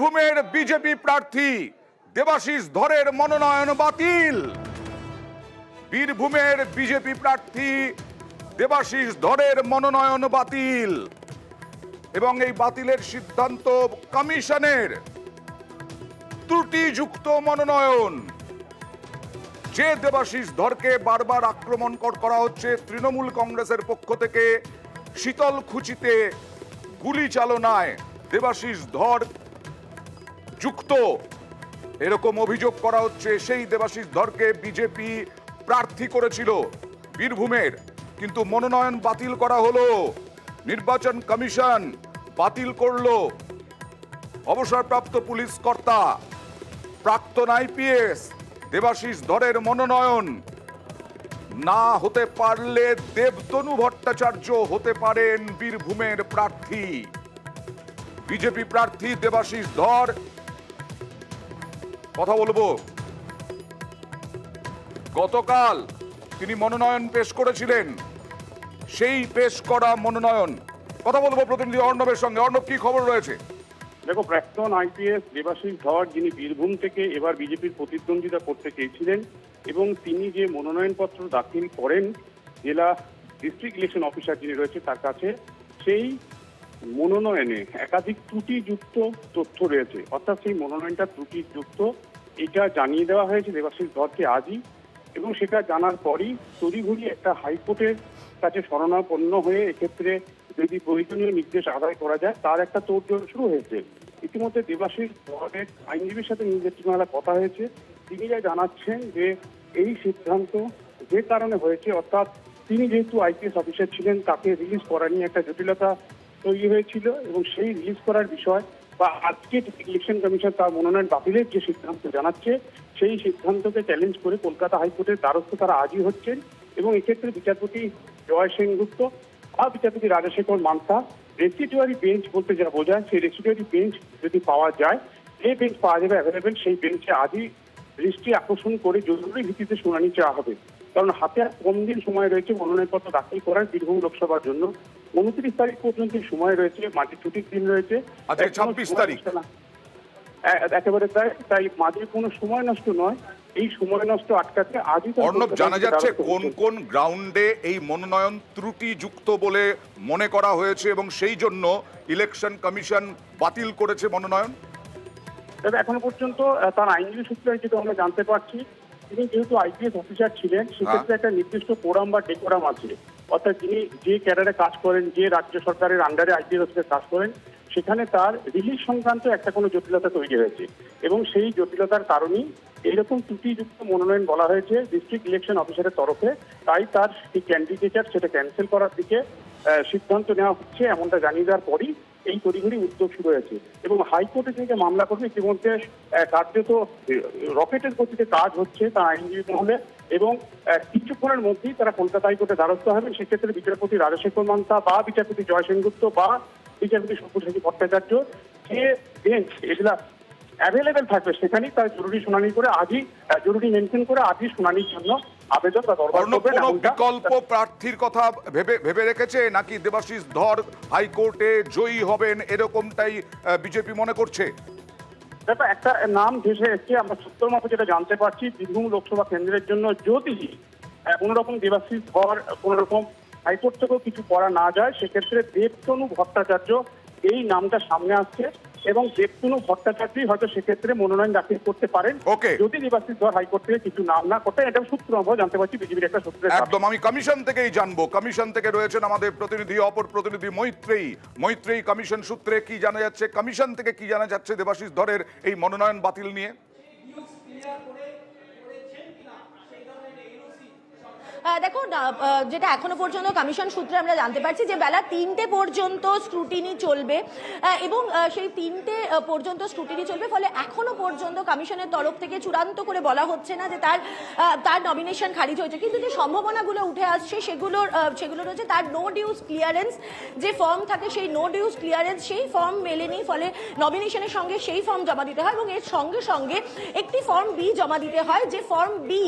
বীরভূমের বিজেপি প্রার্থী দেবাশিস ধরের মনোনয়ন বাতিল। বীরভূমের বিজেপি প্রার্থী দেবাশিস ধরের মনোনয়ন বাতিল এবং এই বাতিলের সিদ্ধান্ত কমিশনের। ত্রুটিযুক্ত মনোনয়ন। যে দেবাশিস ধরকে বারবার আক্রমণ করা হচ্ছে তৃণমূল কংগ্রেসের পক্ষ থেকে, শীতলকুচিতে গুলি চালনায় দেবাশিস ধর যুক্ত এরকম অভিযোগ করা হচ্ছে। সেই দেবাশিস ধরকে বিজেপি প্রার্থী করেছিল বীরভূমের, কিন্তু মনোনয়ন বাতিল করা হলো। নির্বাচন কমিশন বাতিল করলো। অবসরপ্রাপ্ত পুলিশ কর্তা প্রাক্তন আইপিএস দেবাশিস ধরের মনোনয়ন না হতে পারলে দেবতনু ভট্টাচার্য হতে পারেন বীরভূমের প্রার্থী। বিজেপি প্রার্থী দেবাশিস ধর, কথা বলবো, গতকাল তিনি মনোনয়ন পেশ করেছিলেন। সেই পেশ করা মনোনয়ন, কথা বলবো প্রতিনিধি অর্ণবের সঙ্গে। অর্ণব, কি খবর রয়েছে? দেখো, প্রাক্তন আইপিএস দেবাশিস ধর, যিনি বীরভূম থেকে এবার বিজেপির প্রতিদ্বন্দ্বিতা করতে চেয়েছিলেন এবং তিনি যে মনোনয়নপত্র দাখিল করেন জেলা ডিস্ট্রিক্ট ইলেকশন অফিসার যিনি রয়েছে তার কাছে, সেই মনোনয়নে একাধিক ত্রুটিযুক্ত তথ্য রয়েছে। অর্থাৎ সেই মনোনয়নটা ত্রুটিযুক্ত, এটা জানিয়ে দেওয়া হয়েছে দেবাশিস ধরকে আজই, এবং সেটা জানার পরই তড়িঘড়ি একটা হাইকোর্টের কাছে শরণাপন্ন হয়ে এক্ষেত্রে যদি প্রয়োজনীয় নির্দেশ আদায় করা যায় তার একটা তোড়জোড় শুরু হয়েছে। ইতিমধ্যে দেবাশিস ধরের আইনজীবীর সাথে নির্দেশনালা কথা হয়েছে। তিনি যা জানাচ্ছেন যে এই সিদ্ধান্ত যে কারণে হয়েছে, অর্থাৎ তিনি যেহেতু আইপিএস অফিসার ছিলেন তাকে রিলিজ করা নিয়ে একটা জটিলতা তৈরি হয়েছিল, এবং সেই রিলিজ করার বিষয় বা আজকে ইলেকশন কমিশন তার মনোনয়ন বাতিলের যে সিদ্ধান্ত জানাচ্ছে সেই সিদ্ধান্তকে চ্যালেঞ্জ করে কলকাতা হাইকোর্টের দ্বারস্থ তারা আজই হচ্ছেন। এবং এক্ষেত্রে বিচারপতি জয় সেনগুপ্ত বা বিচারপতি রাজশেখর মান্তা, রেসিডুয়ারি বেঞ্চ বলতে যা বোঝায়, সেই রেসিডুয়ারি বেঞ্চ যদি পাওয়া যায়, যে বেঞ্চ পাওয়া যাবে অ্যাভেলেবেল, সেই বেঞ্চে আজই দৃষ্টি আকর্ষণ করে জরুরি ভিত্তিতে শুনানি চাওয়া হবে। কারণ হাতে আর কম দিন সময় রয়েছে মনোনয়নপত্র দাখিল করার বীরভূম লোকসভার জন্য। 29 তারিখ পর্যন্ত সময় রয়েছে, মাঝে ছুটির দিন রয়েছে, 26 তারিখ একেবারে তাই মাঝে কোনো সময় নষ্ট নয়। এই সময় নষ্ট আটকাতে আজই অর্ণব, জানা যাচ্ছে কোন কোন গ্রাউন্ডে এই মনোনয়ন ত্রুটিযুক্ত বলে মনে করা হয়েছে এবং সেই জন্য ইলেকশন কমিশন বাতিল করেছে মনোনয়ন? তবে এখনো পর্যন্ত তার আইনজীবী সূত্রে যেটা আমরা জানতে পারছি, তিনি যেহেতু আইপিএস অফিসার ছিলেন সেক্ষেত্রে একটা নির্দিষ্ট কোরাম বা ডেকোরাম আছে। অর্থাৎ তিনি যে ক্যাডারে কাজ করেন, যে রাজ্য সরকারের আন্ডারে আইপিএস অফিসার কাজ করেন, সেখানে তার রিলিজ সংক্রান্ত একটা কোনো জটিলতা তৈরি হয়েছে, এবং সেই জটিলতার কারণেই এইরকম ত্রুটিযুক্ত মনোনয়ন বলা হয়েছে ডিস্ট্রিক্ট ইলেকশন অফিসারের তরফে। তাই তার যে ক্যান্ডিডেটার সেটা ক্যান্সেল করার দিকে সিদ্ধান্ত নেওয়া হচ্ছে, এমনটা জানিয়ে দেওয়ার পরই এই তড়িঘড়ি উদ্যোগ শুরু হয়েছে। এবং হাইকোর্টে যে মামলা করবে ইতিমধ্যে কার্যত রকেটের গতিতে কাজ হচ্ছে তার আইনজীবী মহলে, এবং কিছুক্ষণের মধ্যেই তারা কলকাতা হাইকোর্টে দ্বারস্থ হবেন। সেক্ষেত্রে বিচারপতি রাজশেখর মান্তা বা বিচারপতি জয় সেনগুপ্ত বা বিচারপতি সব্যসাচী ভট্টাচার্য, যে বেঞ্চ এগুলা অ্যাভেলেবেল থাকবে সেখানেই তার জরুরি শুনানি করে আজই জরুরি মেনশন করে আজই শুনানির জন্য আবেদন বা দরবার করবেন। বিকল্প প্রার্থীর কথা ভেবে রেখেছে নাকি দেবাশিস ধর হাইকোর্টে জয়ী হবেন এরকমটাই বিজেপি মনে করছে? দেখো, একটা নাম ভেসে এসছে, আমরা সূত্র মতো যেটা জানতে পারছি, বীরভূম লোকসভা কেন্দ্রের জন্য যদি কোনোরকম দেবাশিস ধর কোনোরকম হাইকোর্ট থেকেও কিছু করা না যায়, সেক্ষেত্রে দেবতনু ভট্টাচার্য এই নামটা সামনে আসছে, এবং দেবতনু ভট্টাচার্যই হয়তো সেক্ষেত্রে মনোনয়ন দাখিল করতে পারেন যদি দেবাশিস ধর হাইকোর্ট থেকে কিছু নাম না করতে। এটা সূত্র আমরা জানতে পারছি, বিজেপির একটা সূত্র। একদম, আমি কমিশন থেকেই জানবো। কমিশন থেকে রয়েছেন আমাদের প্রতিনিধি, অপর প্রতিনিধি মৈত্রেয়ী। কমিশন সূত্রে কি জানা যাচ্ছে, কমিশন থেকে কি জানা যাচ্ছে দেবাশিস ধরের এই মনোনয়ন বাতিল নিয়ে? দেখো, যেটা এখনো পর্যন্ত কমিশন সূত্রে আমরা জানতে পারছি যে বেলা 3টে পর্যন্ত স্ক্রুটিনি চলবে, এবং সেই 3টে পর্যন্ত স্ক্রুটিনি চলবে। ফলে এখনো পর্যন্ত কমিশনের তরফ থেকে চূড়ান্ত করে বলা হচ্ছে না যে তার নমিনেশন খারিজ হয়েছে, কিন্তু যে সম্ভাবনাগুলো উঠে আসছে সেগুলো রয়েছে। তার নো ডিউজ ক্লিয়ারেন্স যে ফর্ম থাকে, সেই নো ডিউজ ক্লিয়ারেন্স সেই ফর্ম মেলেনি, ফলে নমিনেশনের সঙ্গে সেই ফর্ম জমা দিতে হয়, এবং এর সঙ্গে সঙ্গে একটি ফর্ম বি জমা দিতে হয়, যে ফর্ম বি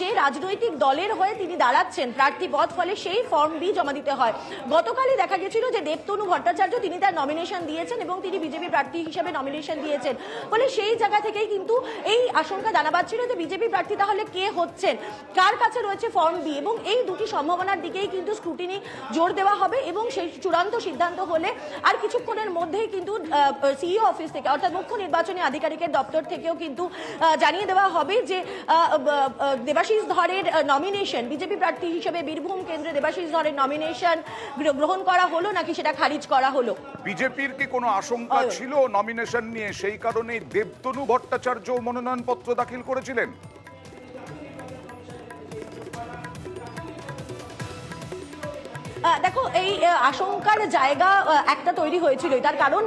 যে রাজনৈতিক দলের হয়ে পর্যায়ে তিনি দাঁড়াচ্ছেন প্রার্থী পদ, ফলে সেই ফর্ম বি জমা দিতে হয়। গতকালই দেখা গেছিল যে দেবতনু ভট্টাচার্য তিনি তার নমিনেশন দিয়েছেন এবং তিনি বিজেপি প্রার্থী হিসেবে নমিনেশন দিয়েছেন, ফলে সেই জায়গা থেকেই কিন্তু এই আশঙ্কা জানা পাচ্ছিল যে বিজেপি প্রার্থী তাহলে কে হচ্ছেন, কার কাছে রয়েছে ফর্ম বি, এবং এই দুটি সম্ভাবনার দিকেই কিন্তু স্ক্রুটিনি জোর দেওয়া হবে এবং সেই চূড়ান্ত সিদ্ধান্ত হলে আর কিছুক্ষণের মধ্যেই কিন্তু সিইও অফিস থেকে অর্থাৎ মুখ্য নির্বাচনী আধিকারিকের দপ্তর থেকেও কিন্তু জানিয়ে দেওয়া হবে যে দেবাশিস ধরের নমিনেশন, বিজেপি প্রার্থী হিসেবে বীরভূম কেন্দ্রে দেবাশিস ধরের নমিনেশন গ্রহণ করা হলো নাকি সেটা খারিজ করা হলো। বিজেপির কি কোনো আশঙ্কা ছিল নমিনেশন নিয়ে, সেই কারণে দেবতনু ভট্টাচার্য মনোনয়নপত্র দাখিল করেছিলেন? দেখো, এই আশঙ্কার জায়গা একটা তৈরি হয়েছিল, তার কারণ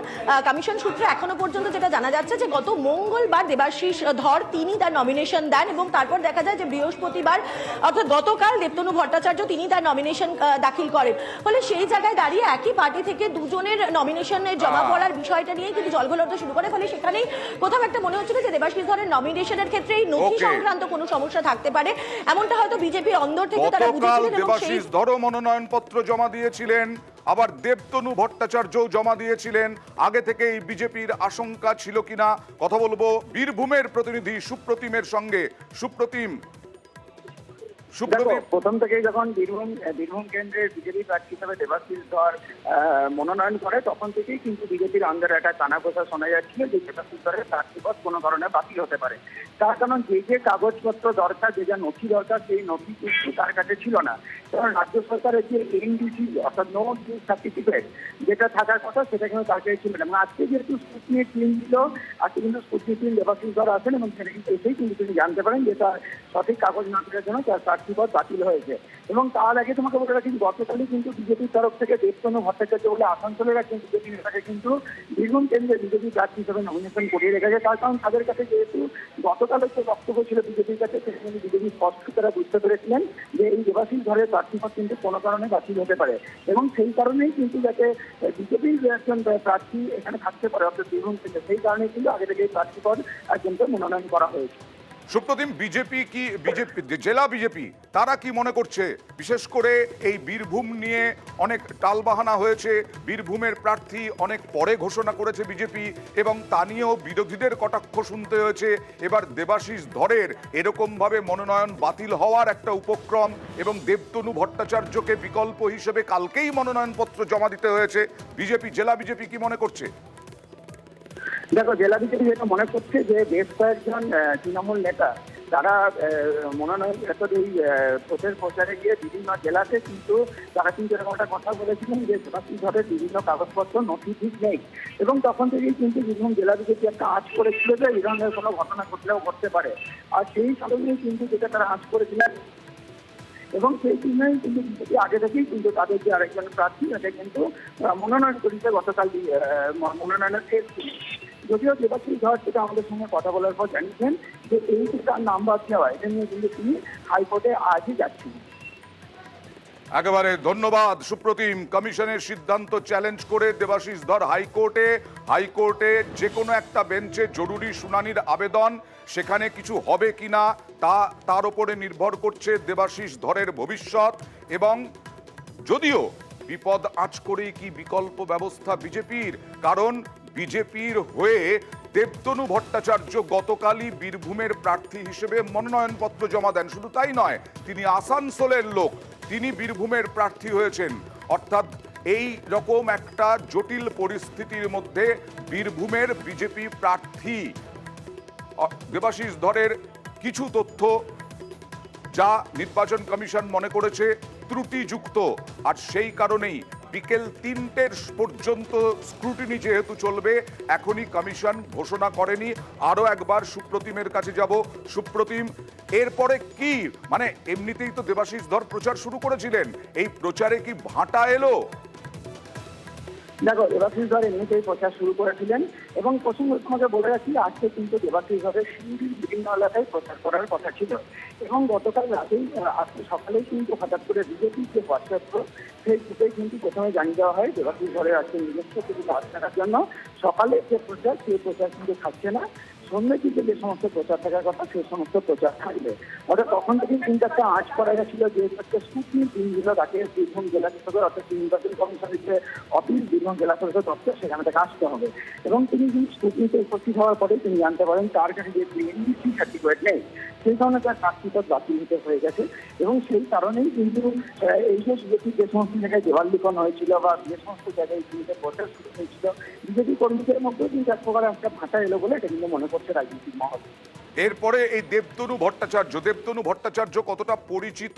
কমিশন সূত্রে এখনো পর্যন্ত যেটা জানা যাচ্ছে যে গত মঙ্গলবার দেবাশিস ধর তিনি তার নমিনেশন দেন এবং তারপর দেখা যায় যে বৃহস্পতিবার অর্থাৎ গতকাল দেবতনু ভট্টাচার্য তিনি তার নমিনেশন দাখিল করেন, ফলে সেই জায়গায় দাঁড়িয়ে একই পার্টি থেকে দুজনের নমিনেশনের জমা পড়ার বিষয়টা নিয়ে কিন্তু জলঘোলাতে শুরু করে, ফলে সেখানেই কোথাও একটা মনে হচ্ছিল যে দেবাশিস ধরের নমিনেশনের ক্ষেত্রে এই নথি সংক্রান্ত কোনো সমস্যা থাকতে পারে, এমনটা হয়তো বিজেপির অন্দর থেকে তারা বুঝেছিলেন। এবং দেবাশিস ধরও মনোনয়নপত্র জমা দিয়েছিলেন, আবার দেবতনু ভট্টাচার্য জমা দিয়েছিলেন। আগে থেকে এই বিজেপির আশঙ্কা ছিল কিনা কথা বলবো বীরভূমের প্রতিনিধি সুপ্রতিমের সঙ্গে। সুপ্রতিম, প্রথম থেকেই যখন বীরভূম কেন্দ্রের বিজেপি প্রার্থী হিসেবে দেবাশিস ধর মনোনয়ন করে তখন থেকেই কিন্তু বিজেপির আন্ডারে একটা কানাঘোষা শোনা যাচ্ছিল যে দেবাশিস ধরের প্রার্থীপদ কোনো কারণে বাতিল হতে পারে। তার কারণ যে কাগজপত্র দরকার, যে যা নথি দরকার, সেই নথি কিন্তু তার কাছে ছিল না। কারণ রাজ্য সরকারের যে এনডিসি অর্থাৎ নো ডিউজ সার্টিফিকেট যেটা থাকার কথা সেটা কিন্তু তার কাছে ছিল না। এবং আজকে যেহেতু স্কুটনি টিম ছিল, আজকে কিন্তু স্কুটনি টিম দেবাশিস ধর আসেন এবং সেটা কিন্তু এসেই কিন্তু তিনি জানতে পারেন যে তার সঠিক কাগজ না থাকার জন্য তার প্রার্থীপদ বাতিল হয়েছে। এবং তার আগে তোমাকে বলে রাখি, গতকালই কিন্তু বিজেপির তরফ থেকে দেবতনু ভট্টাচার্য বলে আসানসোলের একজন বিজেপি নেতাকে কিন্তু বীরভূম কেন্দ্রে বিজেপি প্রার্থী হিসেবে নমিনেশন করিয়ে রেখেছে। তার কারণ তাদের কাছে যেহেতু গতকালের যে বক্তব্য ছিল বিজেপির কাছে, সেখানে বিজেপি স্পষ্ট তারা বুঝতে পেরেছিলেন যে এই দেবাশিস ধরের প্রার্থীপদ কিন্তু কোনো কারণে বাতিল হতে পারে এবং সেই কারণেই কিন্তু যাতে বিজেপির একজন প্রার্থী এখানে থাকতে পারে অর্থাৎ বীরভূম কেন্দ্রে, সেই কারণে কিন্তু আগে থেকে এই প্রার্থীপদ একজনকে মনোনয়ন করা হয়েছে। সুপ্রতিম, বিজেপি জেলা বিজেপি তারা কি মনে করছে? বিশেষ করে এই বীরভূম নিয়ে অনেক টালবাহানা হয়েছে, বীরভূমের প্রার্থী অনেক পরে ঘোষণা করেছে বিজেপি এবং তা নিয়েও বিরোধীদের কটাক্ষ শুনতে হয়েছে। এবার দেবাশিস ধরের এরকমভাবে মনোনয়ন বাতিল হওয়ার একটা উপক্রম এবং দেবতনু ভট্টাচার্যকে বিকল্প হিসেবে কালকেই মনোনয়নপত্র জমা দিতে হয়েছে। জেলা বিজেপি কি মনে করছে? দেখো, জেলা বিজেপি যেটা মনে করছে যে বেশ কয়েকজন তৃণমূল নেতা তারা মনোনয়ন এই প্রচারে গিয়ে বিভিন্ন জেলাতে কিন্তু তারা কিন্তু এরকম একটা কথা বলেছিলেন যে দেবাশিস ধরের বিভিন্ন কাগজপত্র নথি ঠিক নেই এবং তখন থেকেই কিন্তু বীরভূম জেলা বিজেপি একটা আঁচ করেছিল যে এই ধরনের কোনো ঘটনা ঘটলেও ঘটতে পারে। আর সেই কারণেই কিন্তু যেটা তারা আঁচ করেছিলেন এবং সেই জন্যই কিন্তু বিজেপি আগে থেকেই কিন্তু তাদের যে আরেকজন প্রার্থী তাকে কিন্তু মনোনয়ন করেছে গতকাল মনোনয়নের শেষ ছিল। যদিও দেবাশিস ধর সেটা আমাদের সঙ্গে কথা বলার পর জানিয়েছেন যে এই যে তার নাম বাদ দেওয়া এটা নিয়ে কিন্তু তিনি হাইকোর্টে আজই যাচ্ছেন। একেবারে ধন্যবাদ সুপ্রতিম। কমিশনের সিদ্ধান্ত চ্যালেঞ্জ করে দেবাশিস ধর হাইকোর্টে যে কোনো একটা বেঞ্চে জরুরি শুনানির আবেদন, সেখানে কিছু হবে কিনা তার উপরে নির্ভর করছে দেবাশিস ধরের ভবিষ্যৎ। এবং যদিও বিপদ আঁচ করেই কি বিকল্প ব্যবস্থা বিজেপির, কারণ বিজেপির হয়ে দেবতনু ভট্টাচার্য গতকালই বীরভূমের প্রার্থী হিসেবে মনোনয়নপত্র জমা দেন। শুধু তাই নয়, তিনি আসানসোলের লোক, তিনি বীরভূমের প্রার্থী হয়েছেন। অর্থাৎ এই রকম একটা জটিল পরিস্থিতির মধ্যে বীরভূমের বিজেপি প্রার্থী দেবাশিস ধরের কিছু তথ্য যা নির্বাচন কমিশন মনে করেছে ত্রুটিযুক্ত, আর সেই কারণেই বিকেল 3টে পর্যন্ত স্ক্রুটিনি যেহেতু চলবে, এখনই কমিশন ঘোষণা করেনি। আরও একবার সুপ্রতিমের কাছে যাব। সুপ্রতিম, এরপরে কি মানে এমনিতেই তো দেবাশিস ধর প্রচার শুরু করেছিলেন, এই প্রচারে কি ভাটা এলো? দেখো, দেবাশিস ধর এমনিতেই প্রচার শুরু করেছিলেন এবং প্রসঙ্গ তোমাকে বলে রাখি, আজকে কিন্তু দেবাশিস ধরের শিলিগুড়ির বিভিন্ন এলাকায় প্রচার করার কথা ছিল এবং গতকাল রাতেই আজকে সকালেই কিন্তু হঠাৎ করে বিজেপির যে হোয়াটসঅ্যাপ গ্রুপ সেই গ্রুপে কিন্তু প্রথমে জানিয়ে দেওয়া হয় দেবাশিস ধরের আজকে নিজস্ব কিছু কাজ থাকার জন্য সকালে যে প্রচার সেই প্রচার কিন্তু থাকছে না, সন্ধ্যে দিকে যে সমস্ত প্রচার থাকার কথা সেই সমস্ত প্রচার থাকবে। অর্থাৎ তখন থেকেই কিন্তু একটা আঁচ করা গেছিল যে একটা স্কুটনি দিনগুলো তাকে বীরভূম জেলা শাসকের অর্থাৎ নির্বাচন কমিশনের যে অফিস বীরভূম জেলা শাসকের দপ্তর সেখানে তাকে আসতে হবে। এবং তিনি কিন্তু স্কুটনিতে উপস্থিত হওয়ার পরে তিনি জানতে পারেন তার কাছে যে এনডিসি সার্টিফিকেট নেই, সেই কারণে তার প্রার্থীপদ বাতিল হতে হয়ে গেছে। এবং সেই কারণেই কিন্তু এই যে যে সমস্ত জায়গায় দেওয়াল হয়েছিল বা যে সমস্ত জায়গায় ইতিমধ্যে প্রচার শুরু হয়েছিল, বিজেপি কর্মীদের মধ্যে কিন্তু এক প্রকার একটা ভাষা এলো বলে এটা কিন্তু মনে করছে রাজনৈতিক মহল। এরপরে এই দেবতনু ভট্টাচার্য কতটা পরিচিত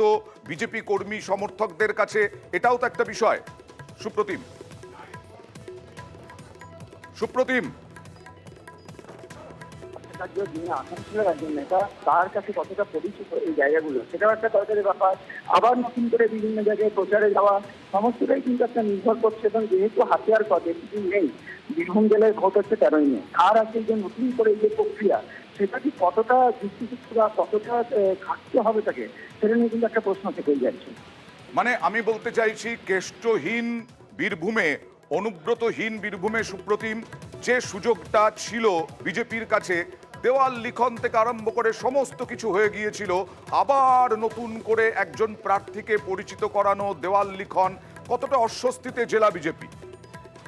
বিজেপি কর্মী সমর্থকদের কাছে, এটাও তো একটা বিষয়। সুপ্রতিম যিনি আসানসোলের একজন নেতা, তার কাছে কতটা পরিচিত এই জায়গাগুলো সেটাও একটা দরকারি ব্যাপার। আবার নতুন করে বিভিন্ন জায়গায় প্রচারে যাওয়া সমস্তটাই কিন্তু একটা নির্ভর করছে। এবং যেহেতু হাতে আর বেশি দিন নেই, বীরভূম জেলায় ভোট হচ্ছে 13ই মে, আর আছে যে নতুন করে যে প্রক্রিয়া সেটা কি কতটা যুক্তিযুক্ত বা কতটা ঘাটতে হবে তাকে, সেটা নিয়ে কিন্তু একটা প্রশ্ন থেকেই যাচ্ছে। মানে আমি বলতে চাইছি কেষ্টহীন বীরভূমে, অনুব্রতহীন বীরভূমে সুপ্রতিম যে সুযোগটা ছিল বিজেপির কাছে, দেওয়াল লিখন থেকে আরম্ভ করে সমস্ত কিছু হয়ে গিয়েছিল, আবার নতুন করে একজন প্রার্থীকে পরিচিত করানো, দেওয়াল লিখন, কতটা অস্বস্তিতে জেলা বিজেপি?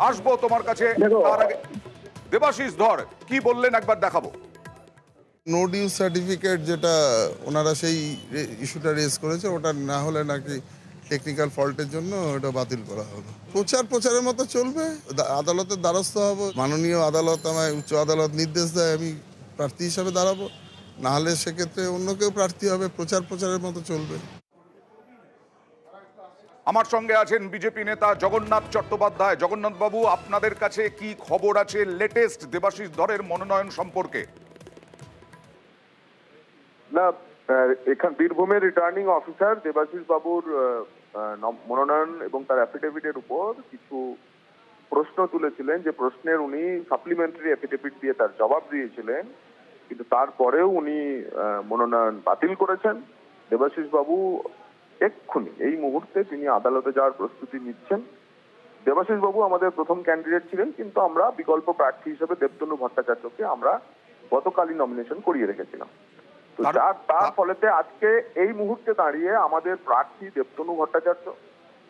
আসবো তোমার কাছে, তার আগে দেবাশিস ধর কি বললেন একবার দেখাবো। নো ডিউ সার্টিফিকেট যেটা ওনারা সেই ইস্যুটা রেজ করেছে, ওটা না হলে নাকি টেকনিক্যাল ফল্টের জন্য ওটা বাতিল করা হবে। প্রচারের মতো চলবে, আদালতের দ্বারস্থ হব, মাননীয় আদালত আমায় উচ্চ আদালত নির্দেশ দেয় আমি প্রার্থী হিসাবে দাঁড়াবো, না হলে সেক্ষেত্রে অন্য কেউ প্রার্থী হবে। প্রচারের মতো চলবে। আমার সঙ্গে আছেন বিজেপি নেতা জগন্নাথ চট্টোপাধ্যায়। জগন্নাথ বাবু, আপনাদের কাছে কি খবর আছে লেটেস্ট দেবাশিস ধরের মনোনয়ন সম্পর্কে? না, এখান বীরভূমের রিটার্নিং অফিসার দেবাশিস বাবুর মনোনয়ন এবং তার অ্যাফিডেভিটের উপর কিছু প্রশ্ন তুলেছিলেন, যে প্রশ্নের উনি সাপ্লিমেন্টারি অ্যাফিডেভিট দিয়ে তার জবাব দিয়েছিলেন, কিন্তু তারপরেও উনি মনোনয়ন বাতিল করেছেন। দেবাশিস বাবু এক্ষুনি এই মুহূর্তে তিনি আদালতে যাওয়ার প্রস্তুতি নিচ্ছেন। দেবাশিস বাবু আমাদের প্রথম ক্যান্ডিডেট ছিলেন, কিন্তু আমরা বিকল্প প্রার্থী হিসেবে দেবতনু ভট্টাচার্যকে আমরা গতকালই নমিনেশন করিয়ে রেখেছিলাম। তো তার ফলেতে আজকে এই মুহূর্তে দাঁড়িয়ে আমাদের প্রার্থী দেবতনু ভট্টাচার্য,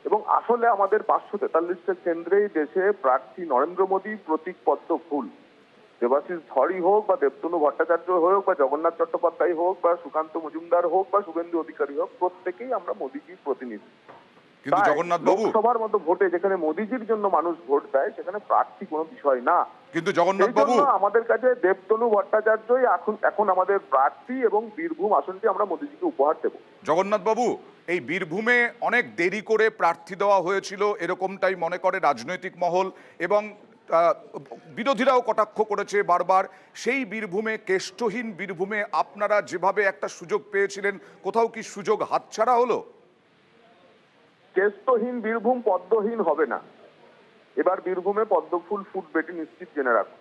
এবং আসলে আমাদের 543 কেন্দ্রেই দেশে প্রার্থী নরেন্দ্র মোদী, প্রতীক পদ্ম ফুল। দেবাশিস ধরই হোক বা দেবতনু ভট্টাচার্য হোক বা জগন্নাথ চট্টোপাধ্যায় হোক বা সুকান্ত মজুমদার হোক বা শুভেন্দু অধিকারী হোক, প্রত্যেকেই আমরা মোদীজির প্রতিনিধি। কিন্তু জগন্নাথ বাবু, লোকসভার মতো ভোটে যেখানে মোদীজির জন্য মানুষ ভোট দেয়, সেখানে প্রার্থী কোনো বিষয় না। কিন্তু জগন্নাথ বাবু, আমাদের কাছে দেবতনু ভট্টাচার্যই এখন আমাদের প্রার্থী, এবং বীরভূম আসনটি আমরা মোদীজিকে উপহার দেব। জগন্নাথ বাবু, এই বীরভূমে অনেক দেরি করে প্রার্থী দেওয়া হয়েছিল এরকমটাই মনে করে রাজনৈতিক মহল, এবং বিরোধীরাও কটাক্ষ করেছে বারবার। সেই বীরভূমে, কেষ্টহীন বীরভূমে আপনারা যেভাবে একটা সুযোগ পেয়েছিলেন, কোথাও কি সুযোগ হাতছাড়া হলো? কেষ্টহীন বীরভূম পদ্মহীন হবে না। এবার বীরভূমে পদ্মফুল ফুটবে, এটি নিশ্চিত জেনে রাখুন।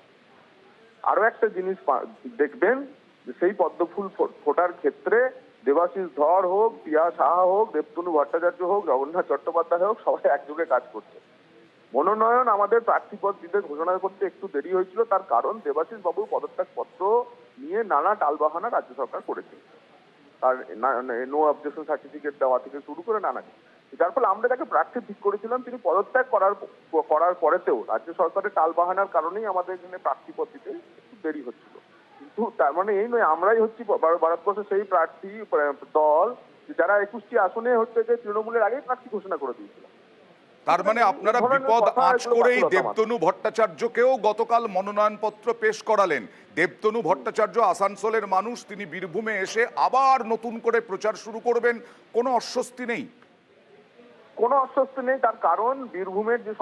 আরো একটা জিনিস দেখবেন, সেই পদ্মফুল ফোটার ক্ষেত্রে দেবাশিস ধর হোক, পিয়া সাহা হোক, দেবতনু ভট্টাচার্য হোক, জগন্নাথ চট্টোপাধ্যায় হোক, সবাই একযোগে কাজ করছে। মনোনয়ন আমাদের প্রার্থীপদ দিতে ঘোষণা করতে একটু দেরি হয়েছিল, তার কারণ দেবাশিস বাবুর পদত্যাগ পত্র নিয়ে নানা টালবাহানা রাজ্য সরকার করেছে। আর নো অবজেকশন সার্টিফিকেট দেওয়া থেকে শুরু করে নানা, যার ফলে আমরা তাকে প্রার্থী ঠিক করেছিলাম। তিনি পদত্যাগ করার পরেতেও রাজ্য সরকারের টালবাহানার কারণেই আমাদের এখানে প্রার্থীপদ দিতে একটু দেরি হচ্ছিল। কিন্তু তার মানে এই নয় আমরাই হচ্ছি ভারতবর্ষের সেই প্রার্থী দল যারা 21টি আসনে হচ্ছে যে তৃণমূলের আগেই প্রার্থী ঘোষণা করে দিয়েছিল। তার মানে আপনারা বিপদ আঁচ করেই দেবতনু ভট্টাচার্যকেও গতকাল মনোনয়নপত্র পেশ করালেন। দেবতনু ভট্টাচার্য আসানসোলের মানুষ, তিনি বীরভূমে এসে আবার নতুন করে প্রচার শুরু করবেন, কোনো অস্বস্তি নেই? কোনো অস্বস্তি নেই, তার কারণ বীরভূমের যে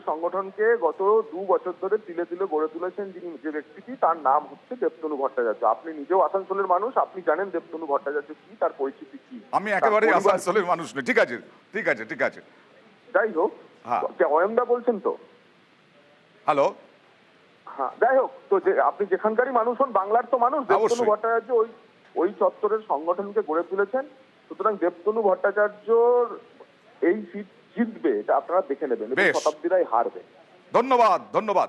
সংগঠনকে গত 2 বছর ধরে তিলে তিলে গড়ে তুলেছেন যে ব্যক্তিটি, তার নাম হচ্ছে দেবতনু ভট্টাচার্য। আপনি নিজেও আসানসোলের মানুষ, আপনি জানেন দেবতনু ভট্টাচার্য কি, তার পরিচিতি কি। আমি একেবারে আসানসোলের মানুষ নই। ঠিক আছে। যাই হোক, অয়নদা বলছেন তো? হ্যালো, হ্যাঁ, যাই হোক, তো যে আপনি যেখানকারই মানুষ হন, বাংলার তো মানুষ। দেবতনু ভট্টাচার্য ওই চত্বরের সংগঠনকে গড়ে তুলেছেন। সুতরাং দেবতনু ভট্টাচার্যর এই সিট জিতবে, এটা আপনারা দেখে নেবেন, শতাব্দীরাই হারবে। ধন্যবাদ।